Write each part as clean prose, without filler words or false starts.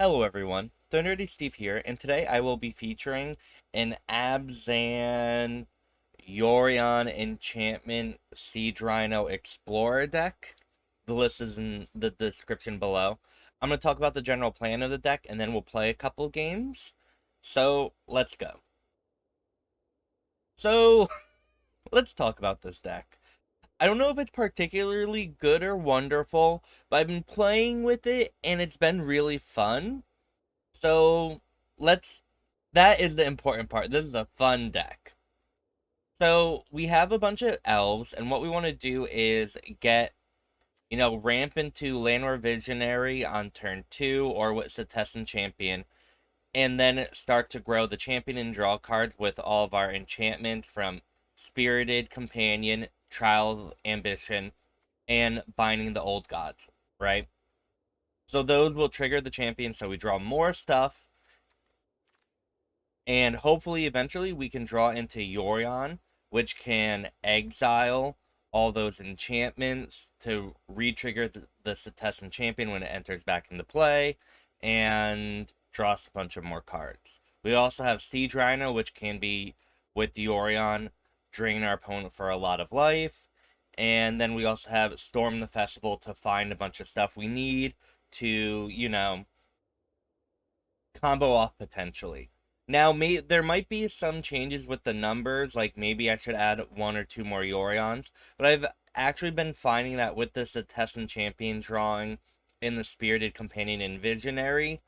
Hello everyone, Nerdy Steve here, and today I will be featuring an Abzan Yorion Enchantment Siege Rhino Explorer deck. The list is in the description below. I'm going to talk about the general plan of the deck, and then we'll play a couple games. So, let's go. So, let's talk about this deck. I don't know if it's particularly good or wonderful, but I've been playing with it, and it's been really fun. So let's that is the important part. This is a fun deck. So we have a bunch of elves, and what we want to do is get, ramp into Llanowar Visionary on turn 2 or with Setessan Champion, and then start to grow the champion and draw cards with all of our enchantments from Spirited Companion, Trial of Ambition, and Binding the Old Gods, right? So those will trigger the champion, so we draw more stuff. And hopefully, eventually, we can draw into Yorion, which can exile all those enchantments to re-trigger the Setessan Champion when it enters back into play, and draw us a bunch of more cards. We also have Siege Rhino, which can be, with Yorion, drain our opponent for a lot of life. And then we also have Storm the Festival to find a bunch of stuff we need to, combo off potentially. Now, there might be some changes with the numbers, like maybe I should add one or two more Yorions, but I've actually been finding that with the Setessan Champion drawing in the Spirited Companion and Visionary,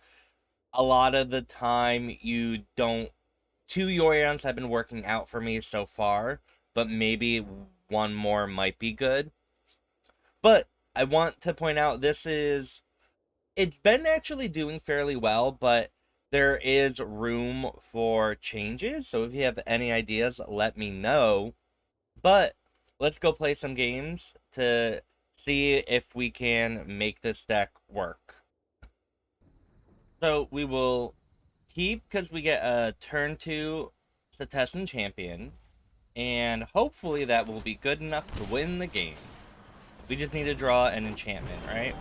a lot of the time you don't. Two Yorions have been working out for me so far, but maybe one more might be good. But I want to point out it's been actually doing fairly well, but there is room for changes. So if you have any ideas, let me know. But let's go play some games to see if we can make this deck work. So we will keep because we get a turn 2 Setessan Champion, and hopefully that will be good enough to win the game. We just need to draw an enchantment, right?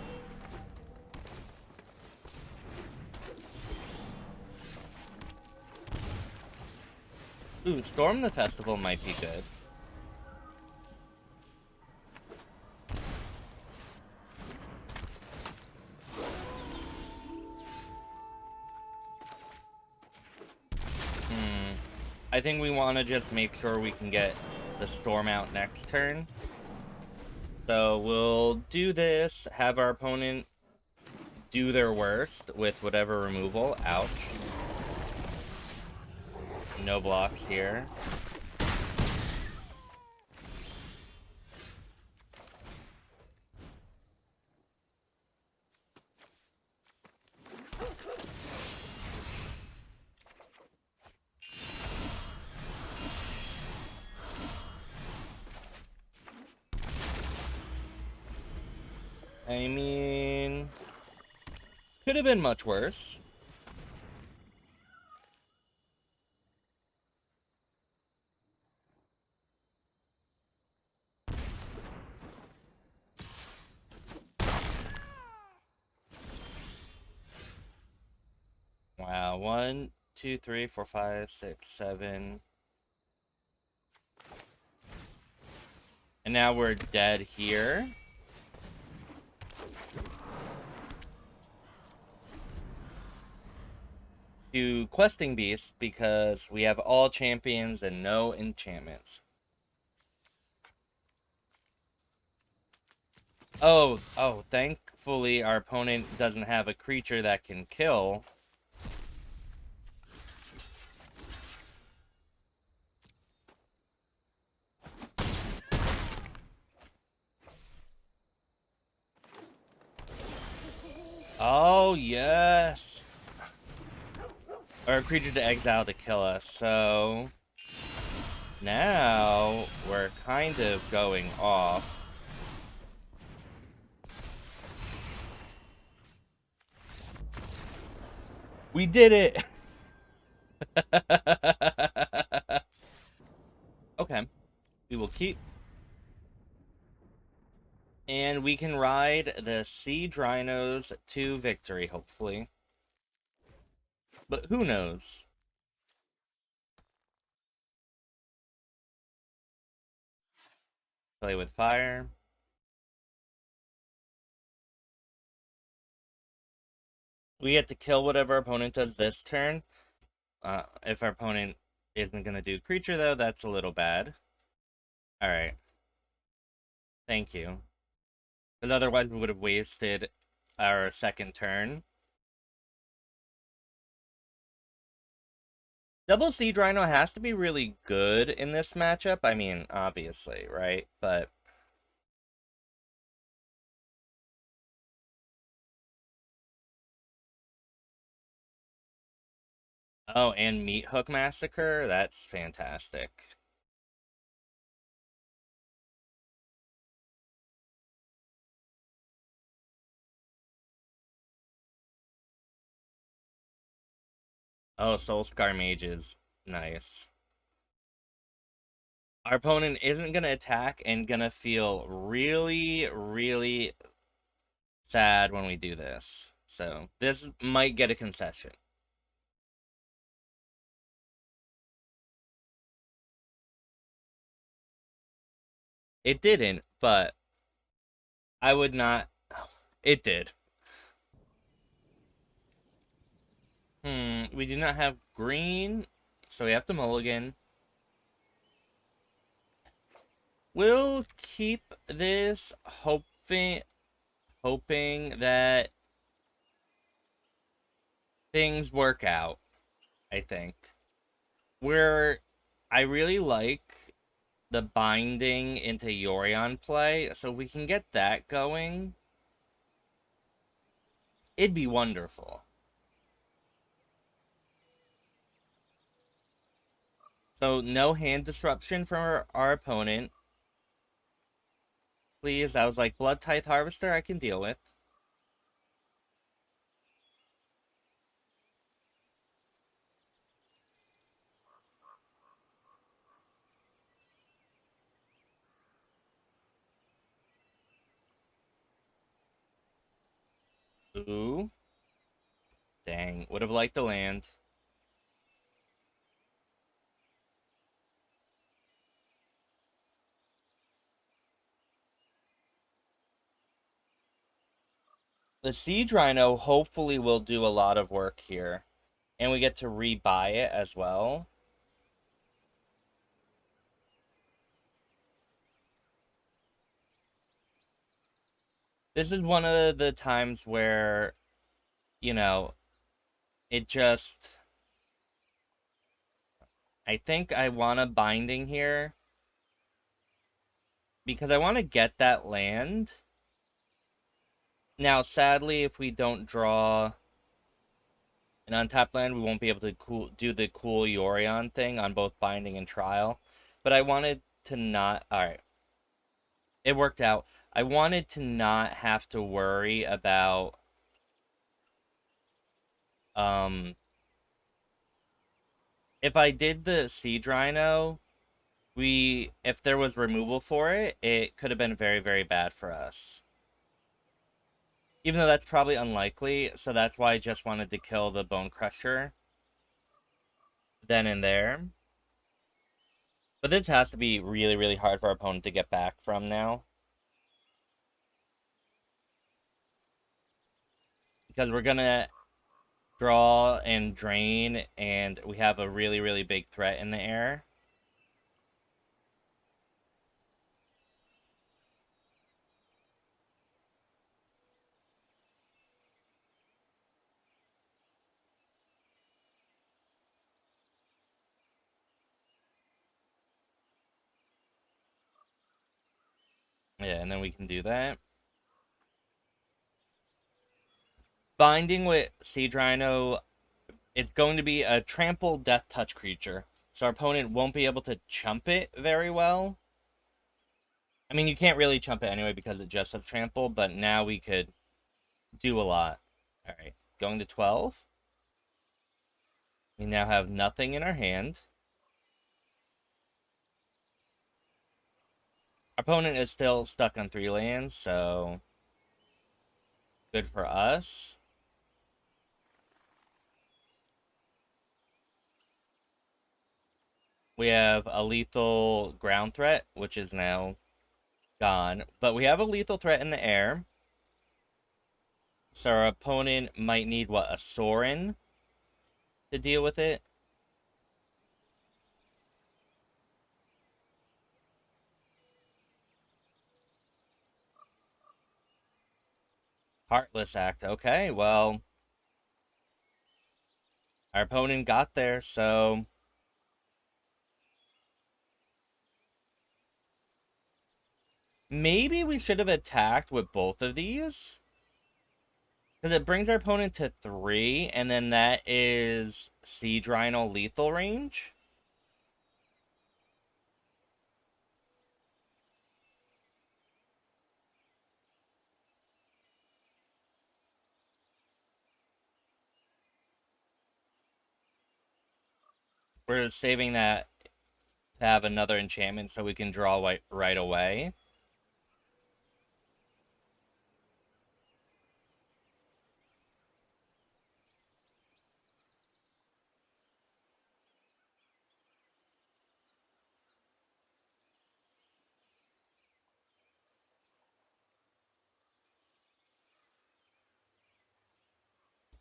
Ooh, Storm the Festival might be good. I think we want to just make sure we can get the Storm out next turn. So we'll do this, have our opponent do their worst with whatever removal. Ouch. No blocks here. I mean, could have been much worse. Wow, 1, 2, 3, 4, 5, 6, 7. And now we're dead here. To Questing Beasts because we have all champions and no enchantments. Oh, thankfully our opponent doesn't have a creature that can kill. Oh, yes. Or a creature to exile to kill us, so now we're kind of going off. We did it! Okay. We will keep. And we can ride the Siege Rhinos to victory, hopefully. but who knows? Play with fire. We get to kill whatever our opponent does this turn. If our opponent isn't going to do creature, though, that's a little bad. Alright. Thank you. Because otherwise we would have wasted our second turn. Double Siege Rhino has to be really good in this matchup. I mean, obviously, right? But... Oh, and Meathook Massacre? That's fantastic. Oh, Soulscar Mages. Nice. Our opponent isn't going to attack and going to feel really, really sad when we do this. So, this might get a concession. It didn't, but I would not... It did. We do not have green, so we have to mulligan. We'll keep this hoping that things work out, I think. I really like the binding into Yorion play, so if we can get that going, it'd be wonderful. So no hand disruption from our opponent. Please, I was like, Blood Tithe Harvester I can deal with. Ooh. Dang, would have liked to land. The Siege Rhino hopefully will do a lot of work here. And we get to rebuy it as well. This is one of the times where, you know, it just... I think I want a binding here. Because I want to get that land. Now, sadly, if we don't draw an untapped land, we won't be able to do the cool Yorion thing on both binding and trial. But I wanted to not... Alright. It worked out. I wanted to not have to worry about... If I did the Siege Rhino, if there was removal for it, it could have been very, very bad for us. Even though that's probably unlikely, so that's why I just wanted to kill the Bone Crusher then and there. But this has to be really, really hard for our opponent to get back from now. Because we're gonna draw and drain, and we have a really, really big threat in the air. Yeah, and then we can do that. Binding with Siege Rhino, it's going to be a trampled death touch creature. So our opponent won't be able to chump it very well. I mean, you can't really chump it anyway because it just has trample, but now we could do a lot. Alright, going to 12. We now have nothing in our hand. Our opponent is still stuck on 3 lands, so good for us. We have a lethal ground threat, which is now gone. But we have a lethal threat in the air. So our opponent might need, what, a Sorin to deal with it? Heartless Act. Okay, well, our opponent got there, so maybe we should have attacked with both of these. Because it brings our opponent to 3, and then that is Siege Rhino lethal range. We're saving that to have another enchantment so we can draw right away.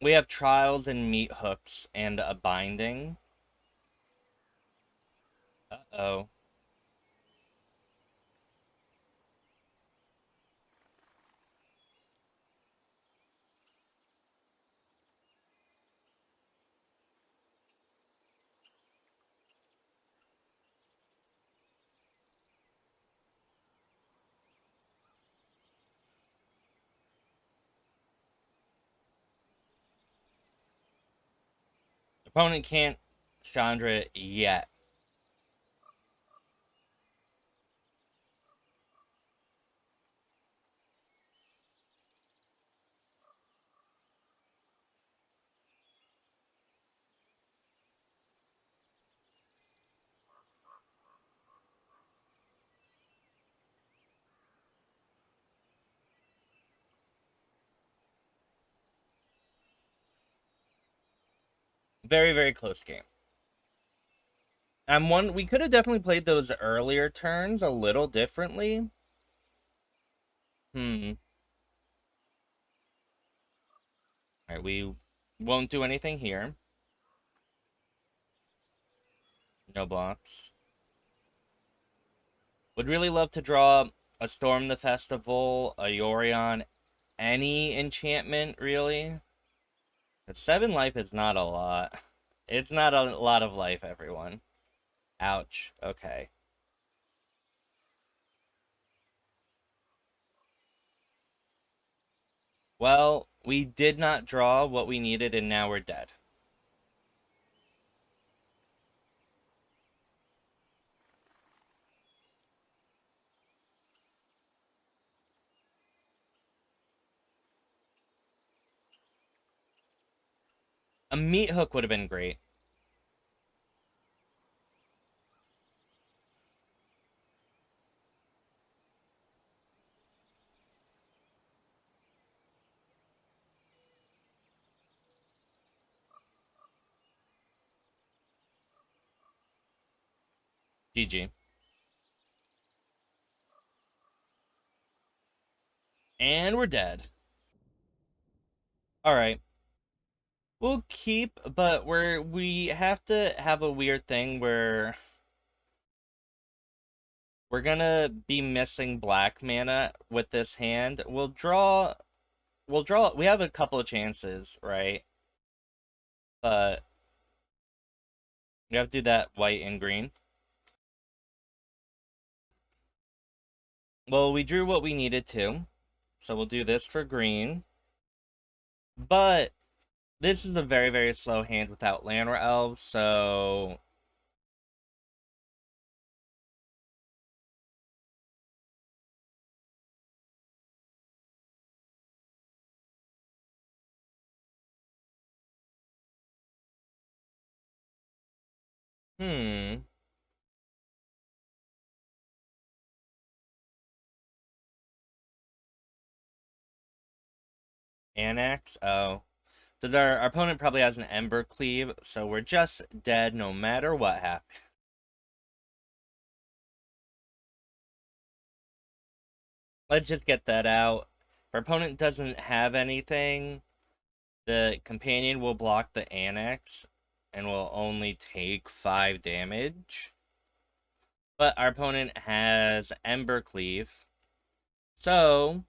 We have Trials and Meathooks and a Binding. Uh-oh. Opponent can't Chandra yet. Very, very close game. We could have definitely played those earlier turns a little differently. Hmm. Alright, we won't do anything here. No blocks. Would really love to draw a Storm the Festival, a Yorion, any enchantment, really. But 7 life is not a lot. It's not a lot of life, everyone. Ouch. Okay. Well, we did not draw what we needed, and now we're dead. A Meathook would have been great. GG. And we're dead. Alright. We'll keep, but we have to have a weird thing where we're gonna be missing black mana with this hand. We have a couple of chances, right? But we have to do that white and green. Well, we drew what we needed to. So we'll do this for green. But this is a very, very slow hand without Llanowar Elves, so hmm. Annex? Oh. Because our opponent probably has an Ember Cleave, so we're just dead no matter what happens. let's just get that out. If our opponent doesn't have anything, the companion will block the annex and will only take 5 damage. But our opponent has Embercleave, so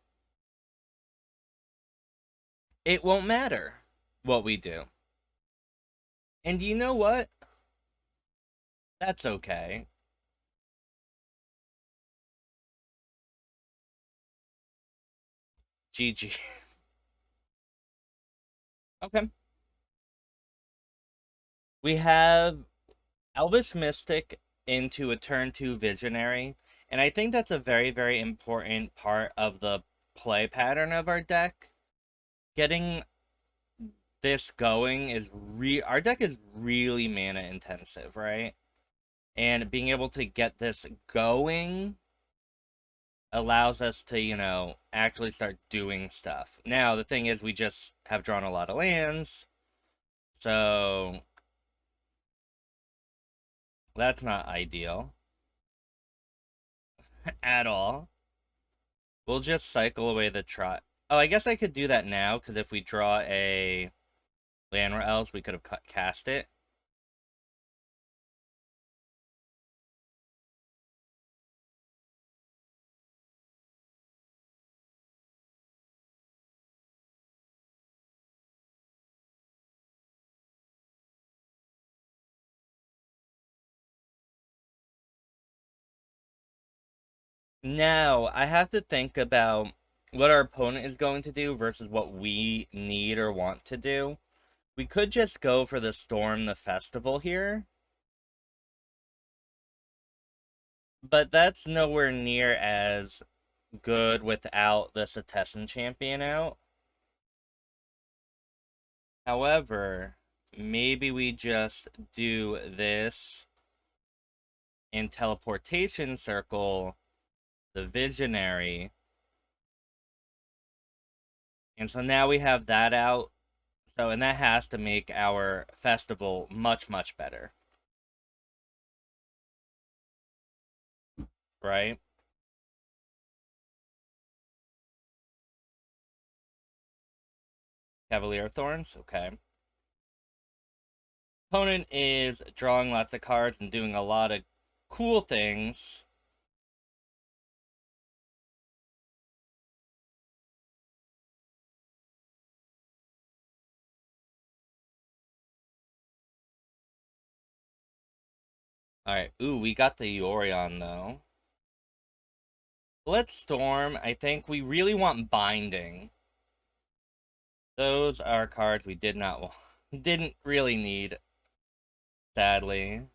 it won't matter what we do. And you know what? That's okay. GG. Okay. We have Elvish Mystic into a turn 2 Visionary, and I think that's a very, very important part of the play pattern of our deck. Getting this going is our deck is really mana intensive, right? And being able to get this going allows us to, actually start doing stuff. Now, the thing is, we just have drawn a lot of lands, so that's not ideal at all. We'll just cycle away the trot. Oh, I guess I could do that now, because if we draw a Llanowar Elves, we could have cast it. Now, I have to think about what our opponent is going to do versus what we need or want to do. We could just go for the Storm the Festival here. But that's nowhere near as good without the Setessan Champion out. However, maybe we just do this in Teleportation Circle, the Visionary. And so now we have that out. So, and that has to make our festival much, much better. Right? Cavalier Thorns? Okay. Opponent is drawing lots of cards and doing a lot of cool things. Alright, ooh, we got the Yorion, though. Let's Storm. I think we really want Binding. Those are cards we did not want. Didn't really need, sadly.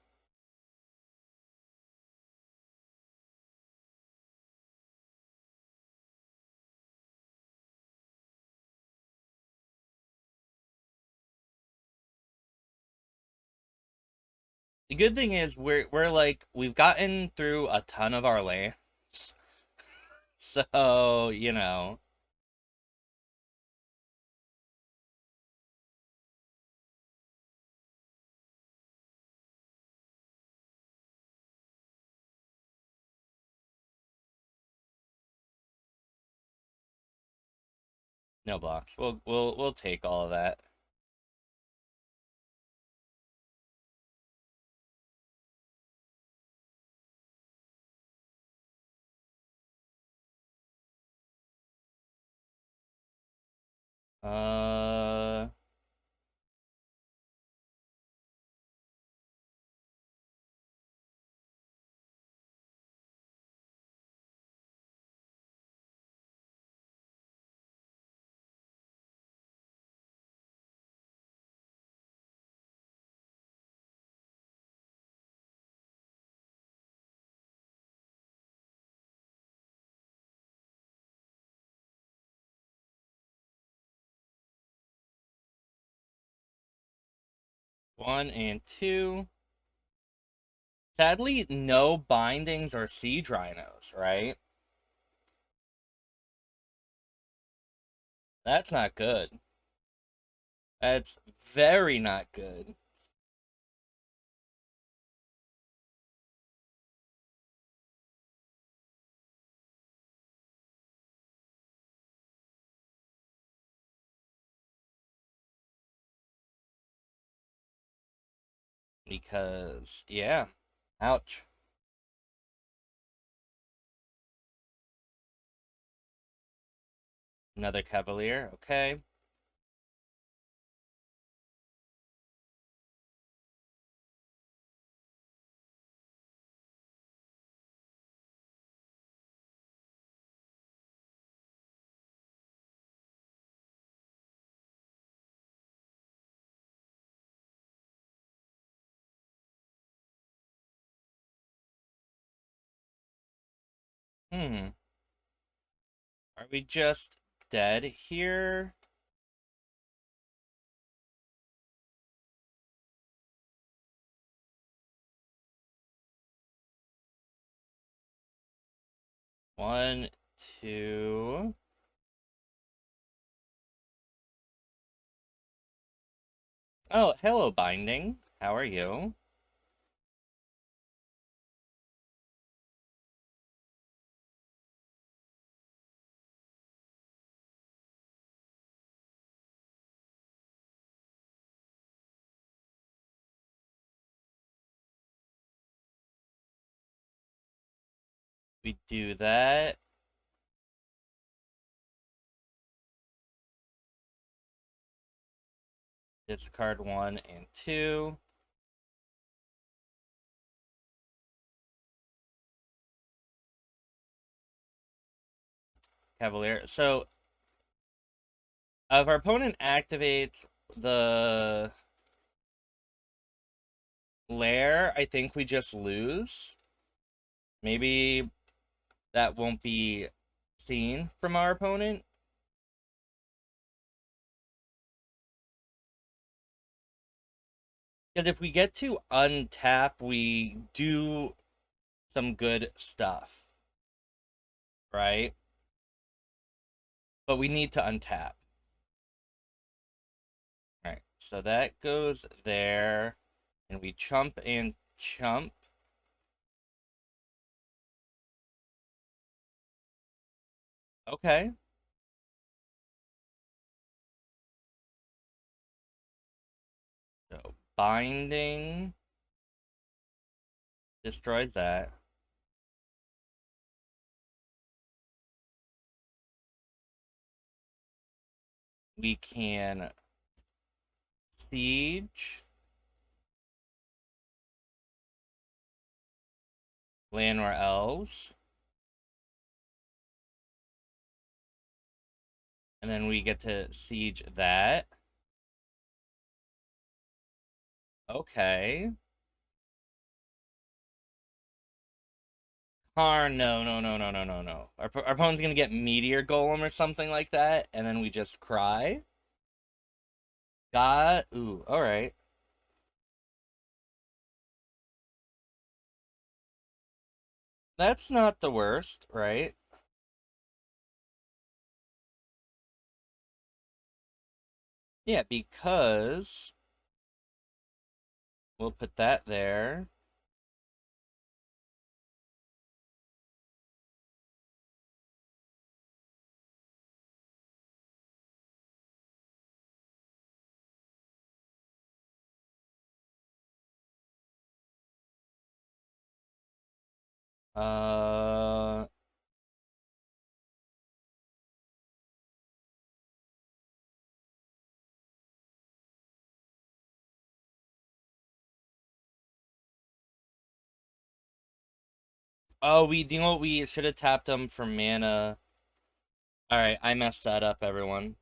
The good thing is we're like we've gotten through a ton of our lands. So, no blocks. We'll take all of that. Uh 1 and 2. Sadly, no bindings or siege rhinos, right? That's not good. That's very not good. Because, yeah. Ouch. Another Cavalier, okay. Hmm. Are we just dead here? One, two. Oh, hello, Binding. How are you? We do that. Discard one and two. Cavalier. So, if our opponent activates the lair, I think we just lose. Maybe that won't be seen from our opponent. Because if we get to untap, we do some good stuff, right? But we need to untap. Right, so that goes there, and we chump and chump. Okay. So binding destroys that. We can siege Llanowar Elves. And then we get to siege that. Okay. Karn, no, no, no, no, no, no, no. Our opponent's gonna get Meteor Golem or something like that, and then we just cry. God, ooh, alright. That's not the worst, right? Yeah, because we'll put that there. Uh, oh, you know what? We should have tapped them for mana. Alright, I messed that up, everyone.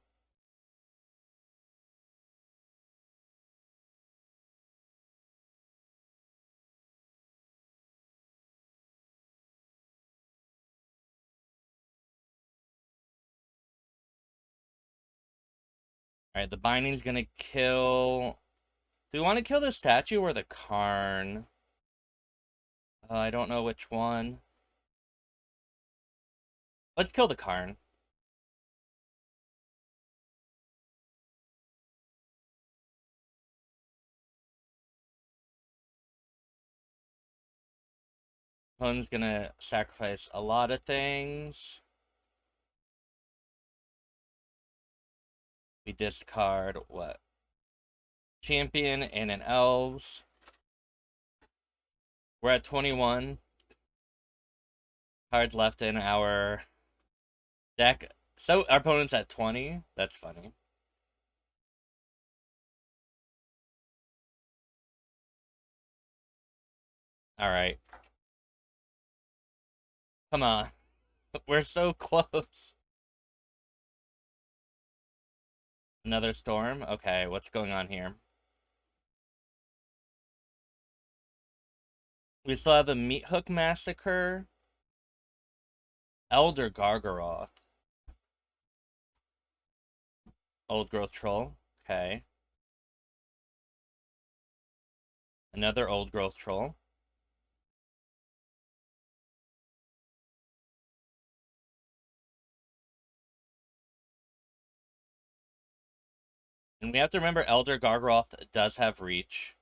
Alright, the binding's gonna kill. Do we want to kill the statue or the Karn? I don't know which one. Let's kill the Karn. Opponent's gonna sacrifice a lot of things. We discard what? Champion and an Elves. We're at 21 cards left in our deck. So our opponent's at 20. That's funny. Alright. Come on. We're so close. Another storm? Okay, what's going on here? We still have a Meathook Massacre. Elder Gargaroth. Old Growth Troll. Okay. Another Old Growth Troll. And we have to remember Elder Gargaroth does have reach.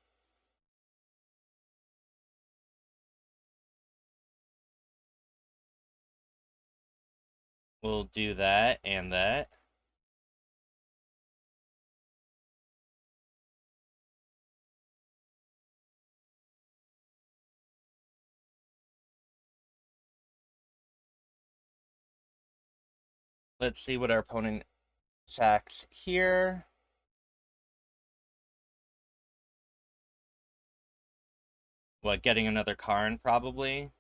We'll do that and that. Let's see what our opponent sacks here. What, getting another Karn, probably?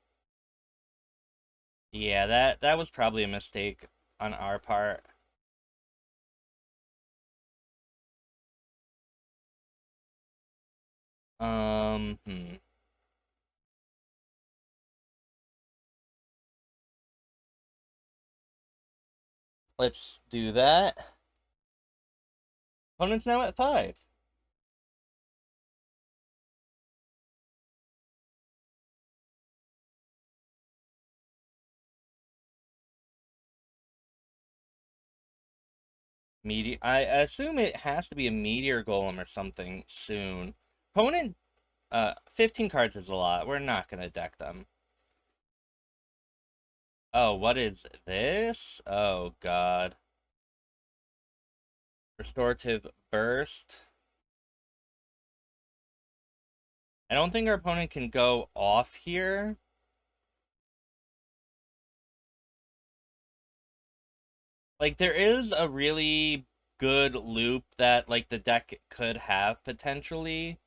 Yeah, that was probably a mistake on our part. Hmm. Let's do that. Opponent's now at 5. I assume it has to be a Meteor Golem or something soon. Opponent, 15 cards is a lot. We're not gonna deck them. Oh, what is this? Oh, God. Restorative Burst. I don't think our opponent can go off here. Like, there is a really good loop that, like, the deck could have, potentially.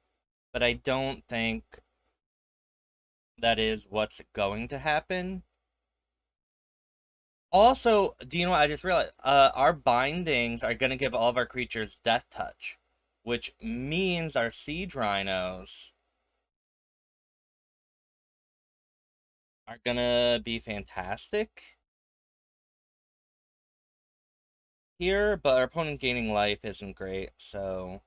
But I don't think that is what's going to happen. Also, do you know what I just realized? Our bindings are going to give all of our creatures Death Touch, which means our Siege Rhinos are going to be fantastic here, but our opponent gaining life isn't great, so...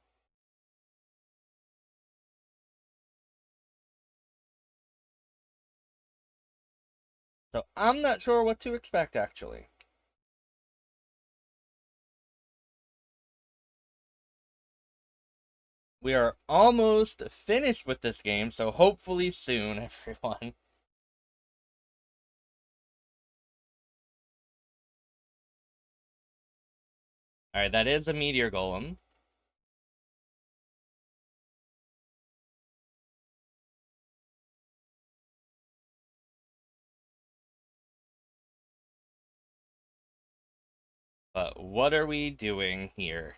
So I'm not sure what to expect, actually. We are almost finished with this game, so hopefully soon, everyone. Alright, that is a Meteor Golem. But what are we doing here?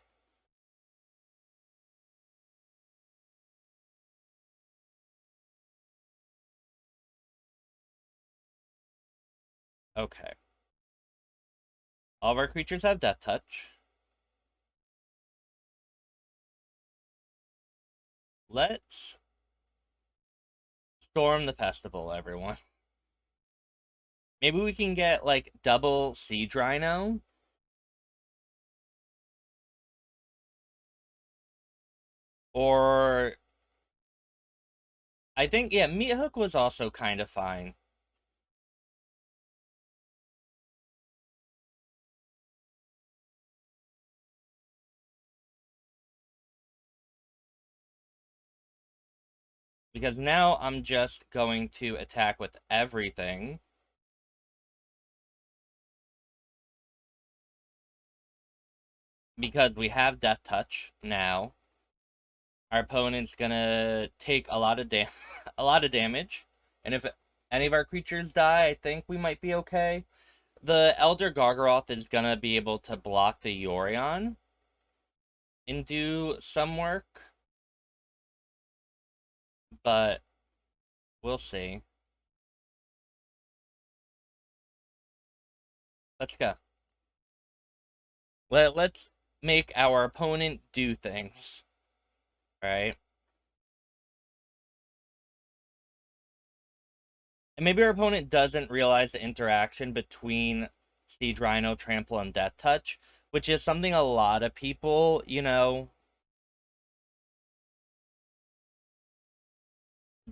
Okay. All of our creatures have Death Touch. Let's storm the festival, everyone. Maybe we can get, like, double Siege Rhino. Or... I think, yeah, Meathook was also kind of fine. Because now I'm just going to attack with everything. Because we have Death Touch now. Our opponent's gonna take a lot of a lot of damage. And if any of our creatures die, I think we might be okay. The Elder Gargaroth is gonna be able to block the Yorion and do some work, but we'll see. Let's go. Let's make our opponent do things. Right? And maybe our opponent doesn't realize the interaction between Siege Rhino, Trample, and Death Touch, which is something a lot of people,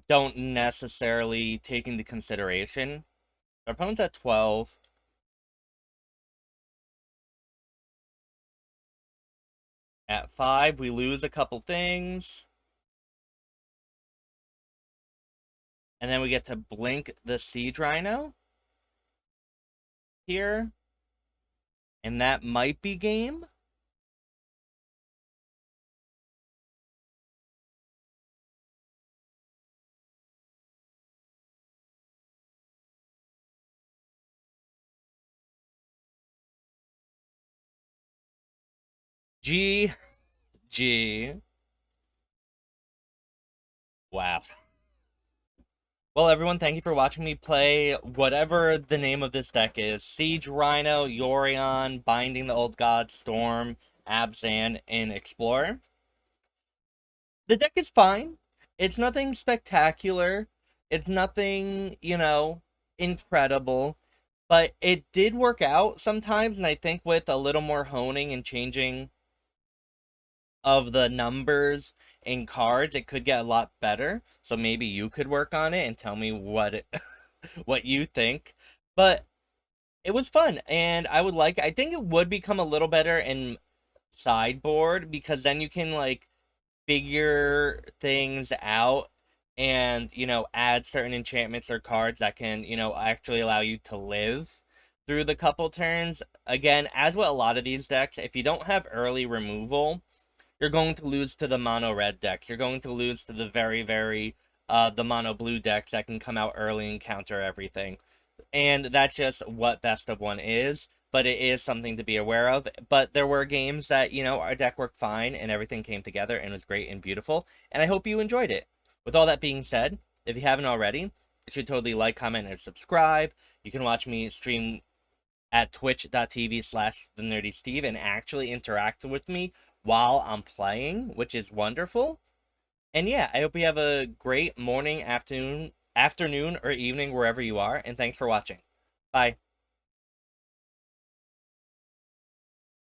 don't necessarily take into consideration. Our opponent's at 12. At 5, we lose a couple things. And then we get to blink the Siege Rhino here. And that might be game. G. Wow. Well, everyone, thank you for watching me play whatever the name of this deck is. Siege Rhino, Yorion, Binding the Old God, Storm, Abzan, and Explorer. The deck is fine. It's nothing spectacular. It's nothing, incredible. But it did work out sometimes, and I think with a little more honing and changing of the numbers and cards, it could get a lot better. So maybe you could work on it and tell me what you think. But it was fun, and I think it would become a little better in sideboard, because then you can figure things out and add certain enchantments or cards that can actually allow you to live through the couple turns. Again, as with a lot of these decks, if you don't have early removal, you're going to lose to the mono red decks. You're going to lose to the the mono blue decks that can come out early and counter everything. And that's just what best of one is, but it is something to be aware of. But there were games that, our deck worked fine and everything came together and was great and beautiful, and I hope you enjoyed it. With all that being said, if you haven't already, you should totally like, comment, and subscribe. You can watch me stream at twitch.tv/thenerdysteve and actually interact with me while I'm playing, which is wonderful. And yeah, I hope you have a great morning, afternoon, or evening, wherever you are, and thanks for watching. Bye.